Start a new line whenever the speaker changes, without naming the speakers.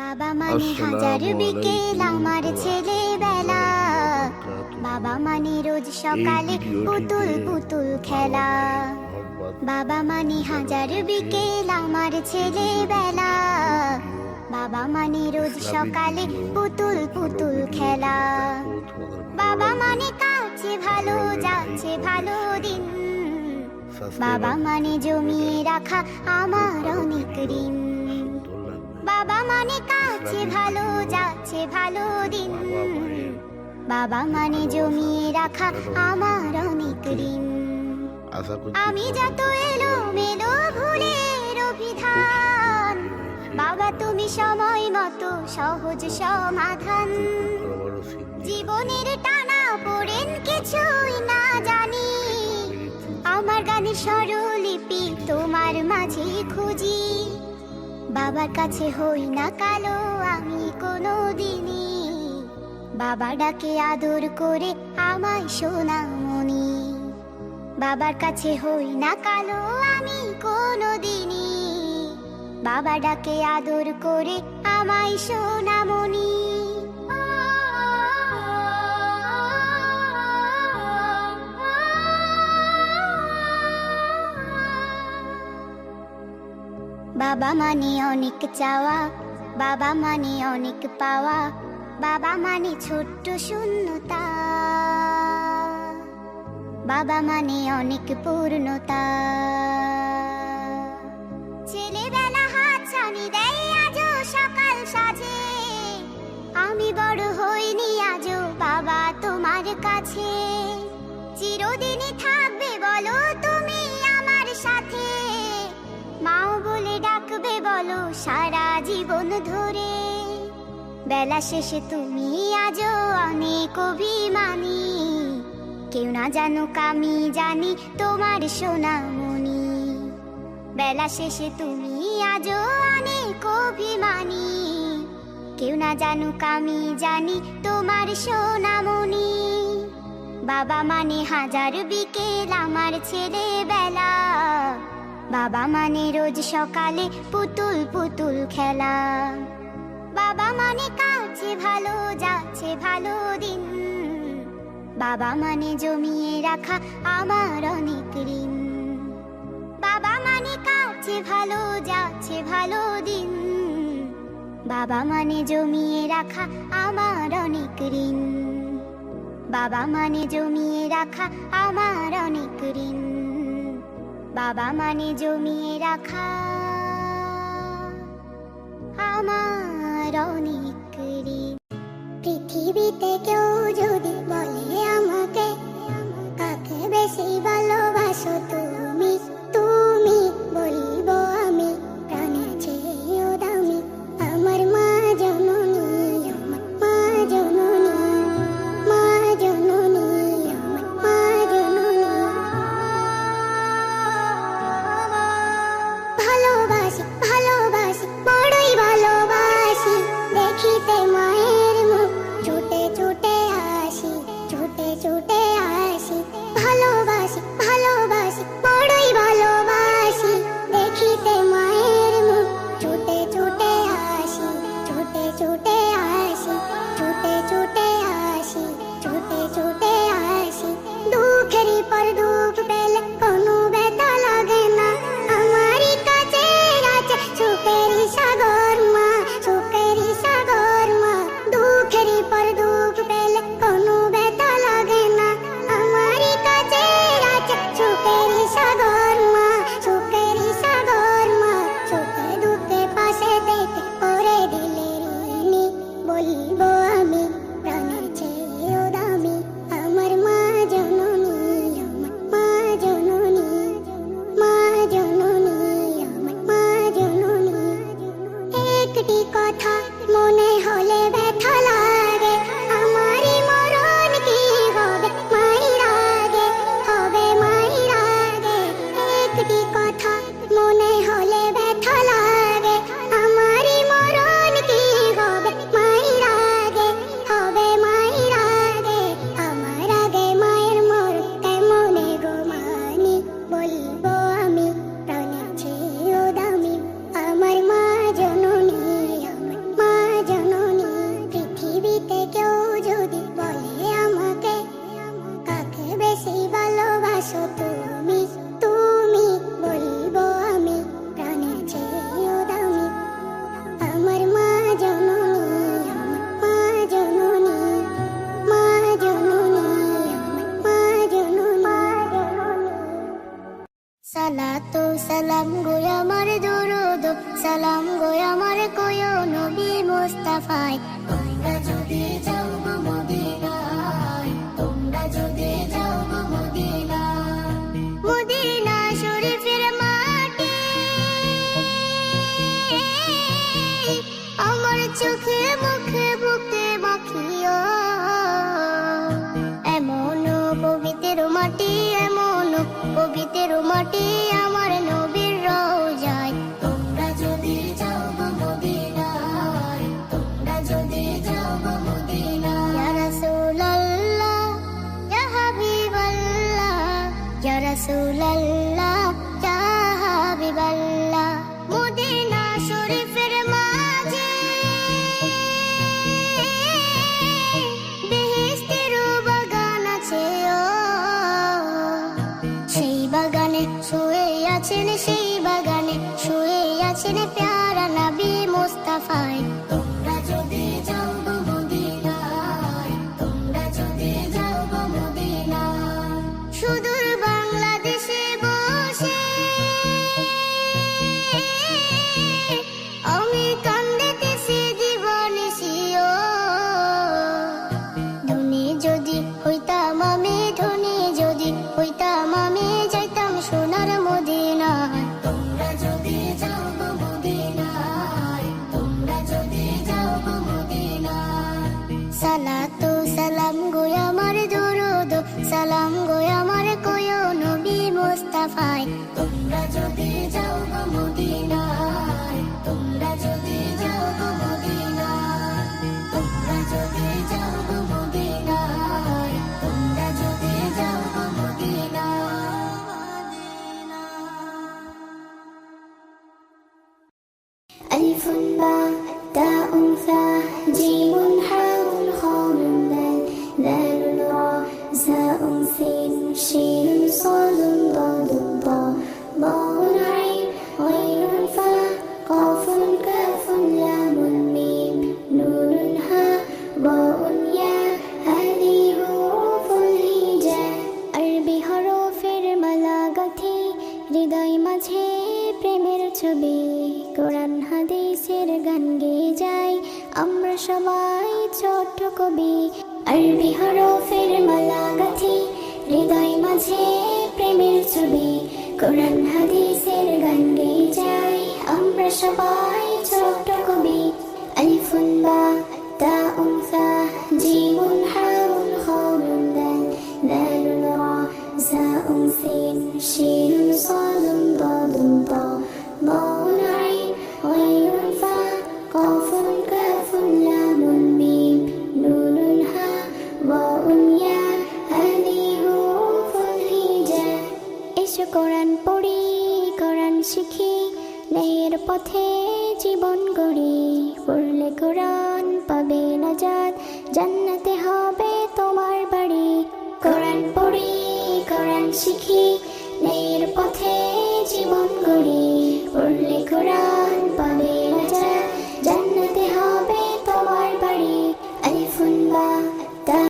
বাবা মানে হাজার বিকেল আমার ছেলেবেলা, বাবা মানে রোজ সকালে পুতুল পুতুল খেলা। বাবা মানে হাজার বিকেল আমার ছেলেবেলা, বাবা মানে রোজ সকালে পুতুল পুতুল খেলা। বাবা মানে কাছে ভালো যাচ্ছে ভালো দিন, বাবা মানে জমিয়ে রাখা আমার অনেক ঋণ। বাবা মানে কাছে ভালো যাচ্ছে ভালো দিন, বাবা মানে জমিয়ে রাখা আমার অনেক ঋণ। আমি যত এলো মেলো ভুলের অভিধান, বাবা তুমি সময় মতো সহজ সমাধান। জীবনের টানা পড়েন কিছুই না জানি, আমার গানের স্বরলিপি তোমার মাঝে খুঁজি। বাবার কাছে হই না কালো আমি কোনো দিনই, বাবা ডাকে আদর করে আমায় সোনামণি। বাবার কাছে হই না কালো আমি কোনো দিনই, বাবা ডাকে আদর করে আমায় সোনামণি। বাবা মানে অনেক চাওয়া, বাবা মানে অনেক পাওয়া, বাবা মানে ছোট্ট শূন্যতা, বাবা মানে অনেক পূর্ণতা। ছেলেবেলা হাত ছানি দেয় আজও সকাল সাজে, আমি বড় হইনি আজও বাবা তোমার কাছে। চিরদিনই থাকবে বলো তুমি আমার সাথে, মাও বলে ডাকবে বলো সারা জীবন ধরে। বেলা শেষে তুমি আজও অনেক অভিমানী, কেউ না জানুক আমি জানি তোমার সোনামণি। বেলা শেষে তুমি আজও অনেক অভিমানী, কেউ না জানুক আমি জানি তোমার সোনামণি। বাবা মানে হাজার বিকেল আমার ছেলেবেলা, বাবা মানে রোজ সকালে পুতুল পুতুল খেলা। বাবা মানে কাছে ভালো যাচ্ছে ভালো দিন, বাবা মানে জমিয়ে রাখা আমার অনেক ঋণ। বাবা মানে কাছে ভালো যাচ্ছে ভালো দিন, বাবা মানে জমিয়ে রাখা আমার অনেক ঋণ। বাবা মানে জমিয়ে রাখা আমার অনেক ঋণ, বাবা মানে জমিয়ে রাখা আমার অনেক ঋণ। পৃথিবীতে কেউ যদি বলে আমাকে কাকে বেশি ভালোবাসো তুমি, তুমি বলবো আমি প্রাণের চেয়েও দামি আমার মা জননী, আমার মা জননী, মা জননী, আমার মা জননী। ভালোবাসি ভালোবাসি বড়ই ভালোবাসি, দেখিতে মায়ের মুখ ছুটে ছুটে আসি, ছুটে ছুটে আসি। ভালোবাসি ভালোবাসি বড়ই ভালোবাসি, দেখিতে মায়ের মুখ ছুটে ছুটে আসি, ছুটে ছুটে আসি, ছুটে ছুটে আসি, ছুটে ছুটে আসি। দুঃখেরই পর দুঃখ পেলে কোনো ব্যথা লাগে না, আমারই কাছে আছে সুখেরই সাগর মা, সুখেরই সাগর মা। দুঃখেরই পর দুঃখ পেলে কোনো ব্যথা লাগে না, আমারই কাছে আছে সুখেরই সাগর মা, সুখেরই সাগর মা। সুখে দুঃখে পাশে থেকে করে দিলে ঋণী, বলবো আমি প্রাণের চেয়েও দামি আমার মা জননী, আমার মা জননী, মা জননী, আমার মা জননী। একটি কথা মনে হলে ব্যথা লাগে, আমারই মরণ কি হবে মায়ের আগে, হবে মায়ের আগে। একটি কথা মনে হলে ব্যথা লাগে, আমারই মরণ কি হবে মায়ের আগে, হবে মায়ের আগে। আমার আগে মায়ের মরণ কেমনে গো মানি, বলবো আমি প্রাণের চেয়েও দামি আমার মা জননী, আমার মা মুস্তাফায় তোমরা যদি যাও গো মদিনায় তোমরা যদি যাও গো মদিনায় মদিনা শরীফের মাটি আমার চোখে মুখে বুকে মাখিও এমন পবিত্র মাটি এমন পবিত্র মাটি আমার নবীর রওজায় তোমরা যদি যাও গো মদিনায় তোমরা যদি যাও গো মদিনায় ইয়া রাসূলুল্লাহ ইয়া হাবিবাল্লাহ ইয়া রাসূলুল্লাহ ইয়া হাবিবাল্লাহ মদিনা শরীফের মাঝে বেহেশতের বাগান আছে সেই বাগানে শুয়ে আছেন সেই বাগানে শুয়ে আছেন প্যারা নবী মুস্তাফায় তোমরা যদি যাও গো মদিনায় তোমরা যদি যাও গো মদিনায় সুদূর বাংলাদেশে বসে আমি কান্দিতেছি জীবনিশিও ধনী যদি হইতাম আমি ধনী যদি হইতাম আমি যাইতাম সোনার মদিনায় তোমরা যদি যাও গো মদিনায় তোমরা যদি যাও গো মদিনায় সালাতু সালাম গো আমার দুরুদ সালাম গো আমার কয়ো নবী মুস্তাফায় তোমরা যদি যাও গো মদিনায় তোমরা যদি যাও গো মদিনায় তোমরা যদি যাও গো মদিনায় তোমরা যদি যাও গো মদিনায় ألف باء تاء ثاء جيم حاء خاء دال ذال راء زاء سين شين صاد ضاد ضاء ضاء عين غين فاء قاف كاف لام ميم نون هاء باء ياء هذه حروف الهجاء আরবি হরফের মালা গাঁথি হৃদয় মাঝে প্রেমের ছবি কোরআন হাদিসের গান গেয়ে যাই আমরা সবাই ছোট কবি আরবি হরফের মালা গাঁথি হৃদয় মাঝে প্রেমের ছবি কোরআন হাদিসের গান গেয়ে যাই আমরা সবাই ছোট কবি আলিফুন বা তাউন সা জিমুন হাউন খাউন দাল দালুন রা জাউন সিন শিনুন সাদুন দাদুন তা ضاء عين غين فاء قاف كاف لام ميم نون هاء ضاء ياء هذه حروف الهجاء এসো কোরআন পড়ি কোরআন শিখি ন্যায়ের পথে জীবন গড়ি পড়লে কোরআন পাবে নাজাত জান্নাতে হবে তোমার বাড়ি কোরআন পড়ি কোরআন শিখি ন্যায়ের পথে